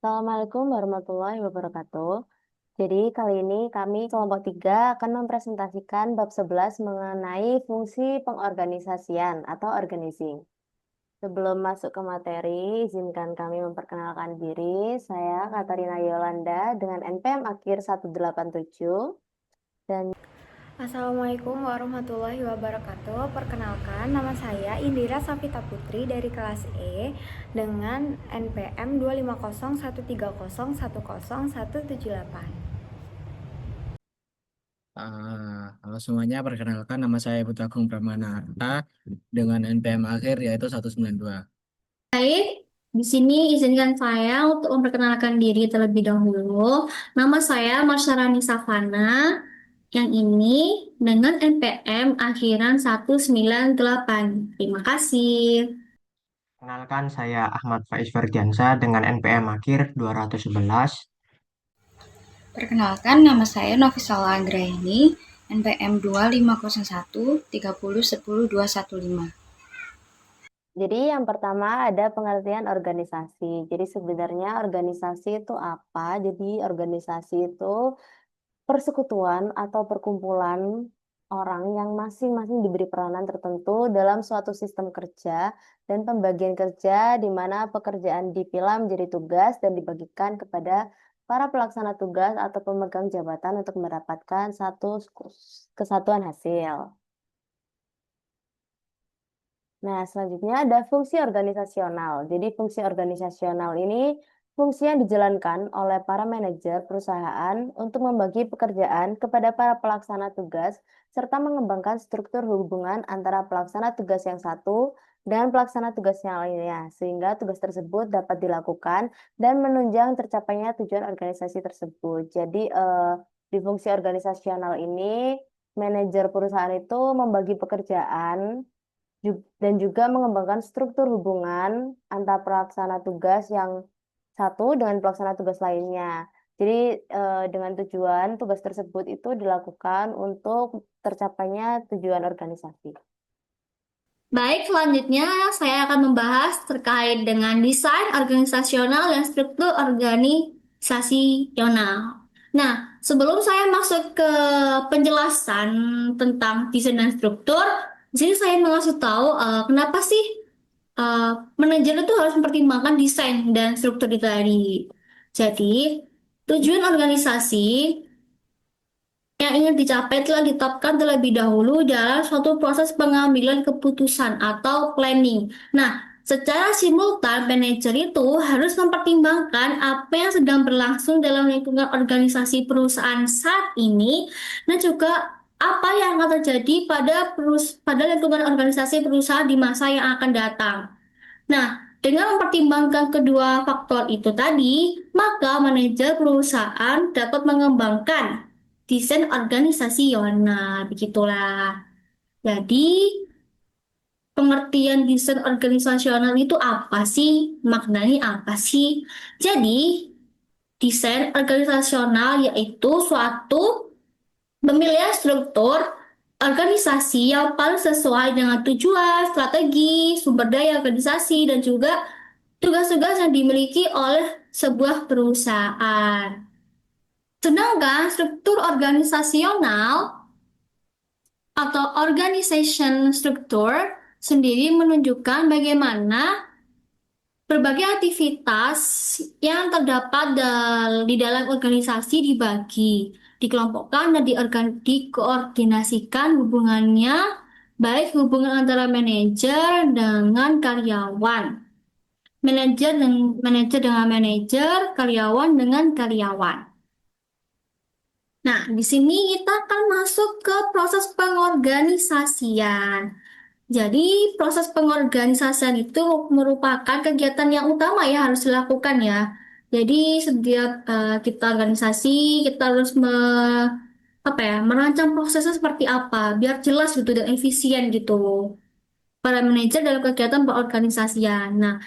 Assalamualaikum warahmatullahi wabarakatuh. Jadi kali ini kami kelompok 3 akan mempresentasikan bab 11 mengenai fungsi pengorganisasian atau organizing. Sebelum masuk ke materi, izinkan kami memperkenalkan diri. Saya Katarina Yolanda dengan NPM akhir 187 dan Assalamualaikum warahmatullahi wabarakatuh. Perkenalkan, nama saya Indira Safita Putri dari kelas E dengan NPM 25013010178. Halo semuanya, perkenalkan nama saya Putu Agung Pramana Arta dengan NPM akhir yaitu 192. Baik, di sini izinkan saya untuk memperkenalkan diri terlebih dahulu. Nama saya Marsharani Savana, yang ini dengan NPM akhiran 198. Terima kasih. Kenalkan, saya Ahmad Faiz Ferdiansa dengan NPM akhir 211. Perkenalkan, nama saya Novisala Anggraini, NPM 25013010215. jadi yang pertama ada pengertian organisasi. Jadi sebenarnya organisasi itu apa? Jadi organisasi itu persekutuan atau perkumpulan orang yang masing-masing diberi peranan tertentu dalam suatu sistem kerja dan pembagian kerja di mana pekerjaan dipilah menjadi tugas dan dibagikan kepada para pelaksana tugas atau pemegang jabatan untuk mendapatkan satu kesatuan hasil. Nah, selanjutnya ada fungsi organisasional. Jadi fungsi organisasional ini fungsi yang dijalankan oleh para manajer perusahaan untuk membagi pekerjaan kepada para pelaksana tugas serta mengembangkan struktur hubungan antara pelaksana tugas yang satu dan pelaksana tugas yang lainnya sehingga tugas tersebut dapat dilakukan dan menunjang tercapainya tujuan organisasi tersebut. Jadi di fungsi organisasional ini manajer perusahaan itu membagi pekerjaan dan juga mengembangkan struktur hubungan antara pelaksana tugas yang satu dengan pelaksana tugas lainnya. Jadi dengan tujuan tugas tersebut itu dilakukan untuk tercapainya tujuan organisasi. Baik, selanjutnya saya akan membahas terkait dengan desain organisasional dan struktur organisasional. Nah, sebelum saya masuk ke penjelasan tentang desain dan struktur, di sini saya mengasih tahu kenapa sih manajer itu harus mempertimbangkan desain dan struktur itu tadi. Jadi, tujuan organisasi yang ingin dicapai telah ditetapkan terlebih dahulu dalam suatu proses pengambilan keputusan atau planning. Nah, secara simultan, manajer itu harus mempertimbangkan apa yang sedang berlangsung dalam lingkungan organisasi perusahaan saat ini dan juga apa yang akan terjadi pada lingkungan organisasi perusahaan di masa yang akan datang. Nah, dengan mempertimbangkan kedua faktor itu tadi, maka manajer perusahaan dapat mengembangkan desain organisasional, begitulah. Jadi, pengertian desain organisasional itu apa sih? Maknanya apa sih? Jadi, desain organisasional yaitu suatu pemilihan struktur organisasi yang paling sesuai dengan tujuan, strategi, sumber daya organisasi, dan juga tugas-tugas yang dimiliki oleh sebuah perusahaan. Sedangkan struktur organisasional atau organization structure sendiri menunjukkan bagaimana berbagai aktivitas yang terdapat di dalam organisasi dibagi, dikelompokkan dan dikoordinasikan hubungannya, baik hubungan antara manajer dengan karyawan, manajer dengan manajer, karyawan dengan karyawan. Nah, di sini kita akan masuk ke proses pengorganisasian. Jadi, proses pengorganisasian itu merupakan kegiatan yang utama ya harus dilakukan ya. Jadi, setiap kita organisasi, kita harus merancang prosesnya seperti apa, biar jelas gitu dan efisien gitu. Para manajer dalam kegiatan pengorganisasian. Nah,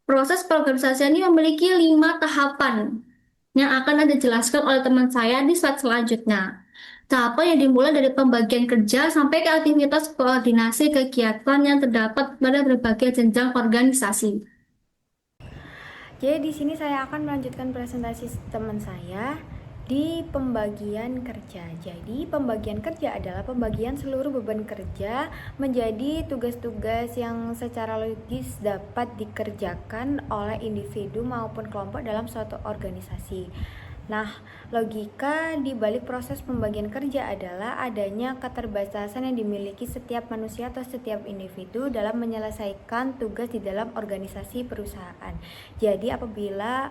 proses pengorganisasian ini memiliki 5 tahapan yang akan Anda jelaskan oleh teman saya di slide selanjutnya. Tahapan yang dimulai dari pembagian kerja sampai ke aktivitas koordinasi kegiatan yang terdapat pada berbagai jenjang organisasi. Jadi di sini saya akan melanjutkan presentasi teman saya di pembagian kerja. Jadi pembagian kerja adalah pembagian seluruh beban kerja menjadi tugas-tugas yang secara logis dapat dikerjakan oleh individu maupun kelompok dalam suatu organisasi. Nah, logika di balik proses pembagian kerja adalah adanya keterbatasan yang dimiliki setiap manusia atau setiap individu dalam menyelesaikan tugas di dalam organisasi perusahaan. Jadi, apabila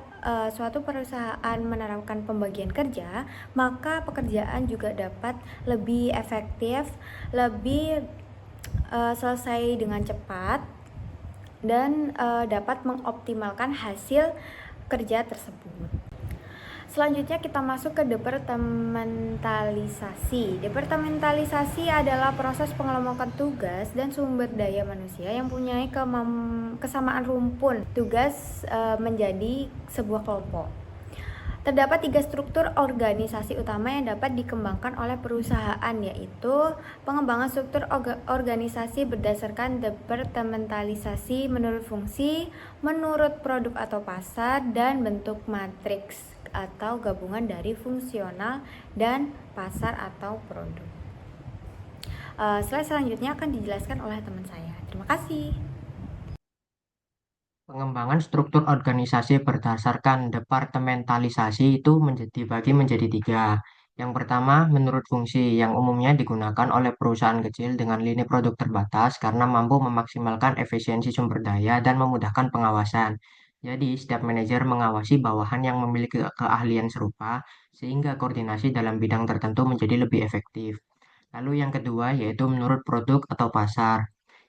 suatu perusahaan menerapkan pembagian kerja, maka pekerjaan juga dapat lebih efektif, lebih selesai dengan cepat, dan dapat mengoptimalkan hasil kerja tersebut. Selanjutnya kita masuk ke departementalisasi. Departementalisasi adalah proses pengelompokan tugas dan sumber daya manusia yang punya kesamaan rumpun tugas menjadi sebuah kelompok. Terdapat 3 struktur organisasi utama yang dapat dikembangkan oleh perusahaan, yaitu pengembangan struktur organisasi berdasarkan departementalisasi menurut fungsi, menurut produk atau pasar, dan bentuk matriks atau gabungan dari fungsional dan pasar atau produk. Slide selanjutnya akan dijelaskan oleh teman saya. Terima kasih. Pengembangan struktur organisasi berdasarkan departementalisasi itu dibagi menjadi 3. Yang pertama, menurut fungsi yang umumnya digunakan oleh perusahaan kecil dengan lini produk terbatas karena mampu memaksimalkan efisiensi sumber daya dan memudahkan pengawasan. Jadi, setiap manajer mengawasi bawahan yang memiliki keahlian serupa sehingga koordinasi dalam bidang tertentu menjadi lebih efektif. Lalu yang kedua yaitu menurut produk atau pasar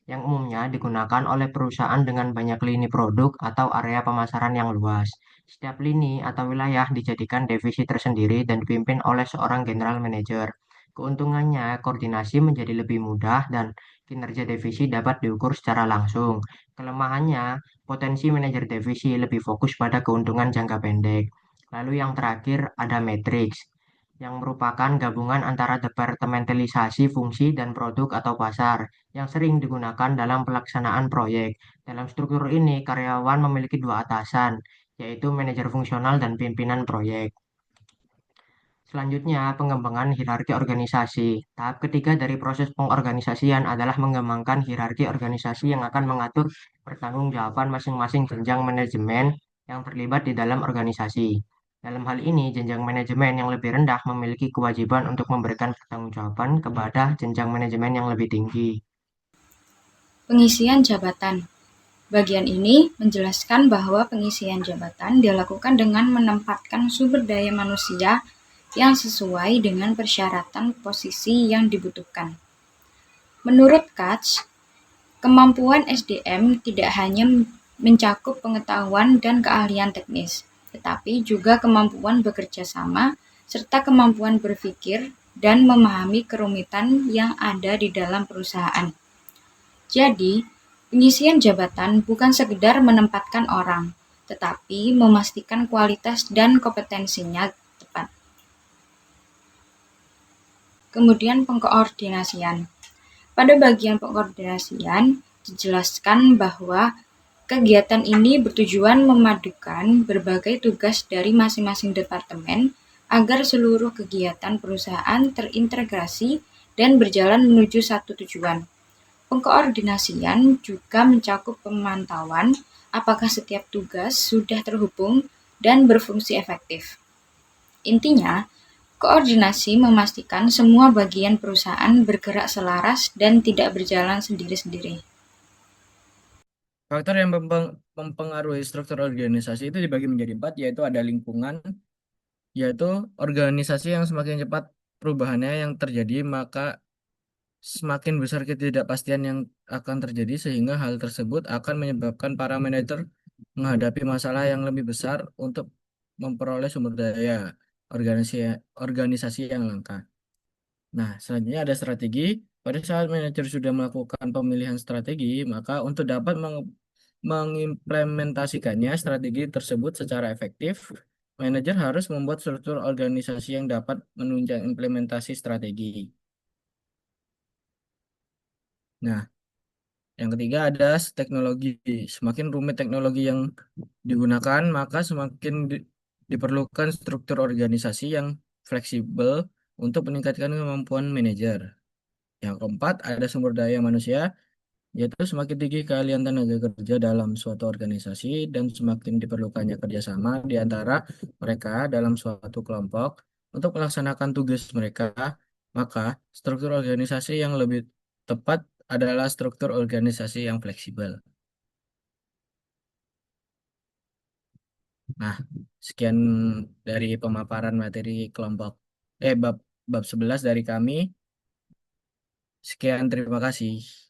yang umumnya digunakan oleh perusahaan dengan banyak lini produk atau area pemasaran yang luas. Setiap lini atau wilayah dijadikan divisi tersendiri dan dipimpin oleh seorang general manager. Keuntungannya, koordinasi menjadi lebih mudah dan kinerja divisi dapat diukur secara langsung. Kelemahannya, potensi manajer divisi lebih fokus pada keuntungan jangka pendek. Lalu yang terakhir ada matriks yang merupakan gabungan antara departementalisasi fungsi dan produk atau pasar yang sering digunakan dalam pelaksanaan proyek. Dalam struktur ini, karyawan memiliki 2 atasan, yaitu manajer fungsional dan pimpinan proyek. Selanjutnya, pengembangan hierarki organisasi. Tahap ketiga dari proses pengorganisasian adalah mengembangkan hierarki organisasi yang akan mengatur pertanggungjawaban masing-masing jenjang manajemen yang terlibat di dalam organisasi. Dalam hal ini, jenjang manajemen yang lebih rendah memiliki kewajiban untuk memberikan pertanggungjawaban kepada jenjang manajemen yang lebih tinggi. Pengisian jabatan. Bagian ini menjelaskan bahwa pengisian jabatan dilakukan dengan menempatkan sumber daya manusia yang sesuai dengan persyaratan posisi yang dibutuhkan. Menurut Katz, kemampuan SDM tidak hanya mencakup pengetahuan dan keahlian teknis, tetapi juga kemampuan bekerja sama serta kemampuan berpikir dan memahami kerumitan yang ada di dalam perusahaan. Jadi, pengisian jabatan bukan sekedar menempatkan orang, tetapi memastikan kualitas dan kompetensinya tepat. Kemudian pengkoordinasian. Pada bagian pengkoordinasian, dijelaskan bahwa kegiatan ini bertujuan memadukan berbagai tugas dari masing-masing departemen agar seluruh kegiatan perusahaan terintegrasi dan berjalan menuju satu tujuan. Pengkoordinasian juga mencakup pemantauan apakah setiap tugas sudah terhubung dan berfungsi efektif. Intinya, koordinasi memastikan semua bagian perusahaan bergerak selaras dan tidak berjalan sendiri-sendiri. Faktor yang mempengaruhi struktur organisasi itu dibagi menjadi 4, yaitu ada lingkungan, yaitu organisasi yang semakin cepat perubahannya yang terjadi, maka semakin besar ketidakpastian yang akan terjadi sehingga hal tersebut akan menyebabkan para manajer menghadapi masalah yang lebih besar untuk memperoleh sumber daya organisasi yang lengkap. Nah, selanjutnya ada strategi. Pada saat manajer sudah melakukan pemilihan strategi, maka untuk dapat mengimplementasikannya strategi tersebut secara efektif, manajer harus membuat struktur organisasi yang dapat menunjang implementasi strategi. Nah, Yang ketiga ada teknologi. Semakin rumit teknologi yang digunakan, maka semakin diperlukan struktur organisasi yang fleksibel untuk meningkatkan kemampuan manajer. Yang keempat ada sumber daya manusia, yaitu semakin tinggi keahlian tenaga kerja dalam suatu organisasi dan semakin diperlukannya kerjasama di antara mereka dalam suatu kelompok untuk melaksanakan tugas mereka, maka struktur organisasi yang lebih tepat adalah struktur organisasi yang fleksibel. Nah, sekian dari pemaparan materi kelompok bab bab 11 dari kami. Sekian, terima kasih.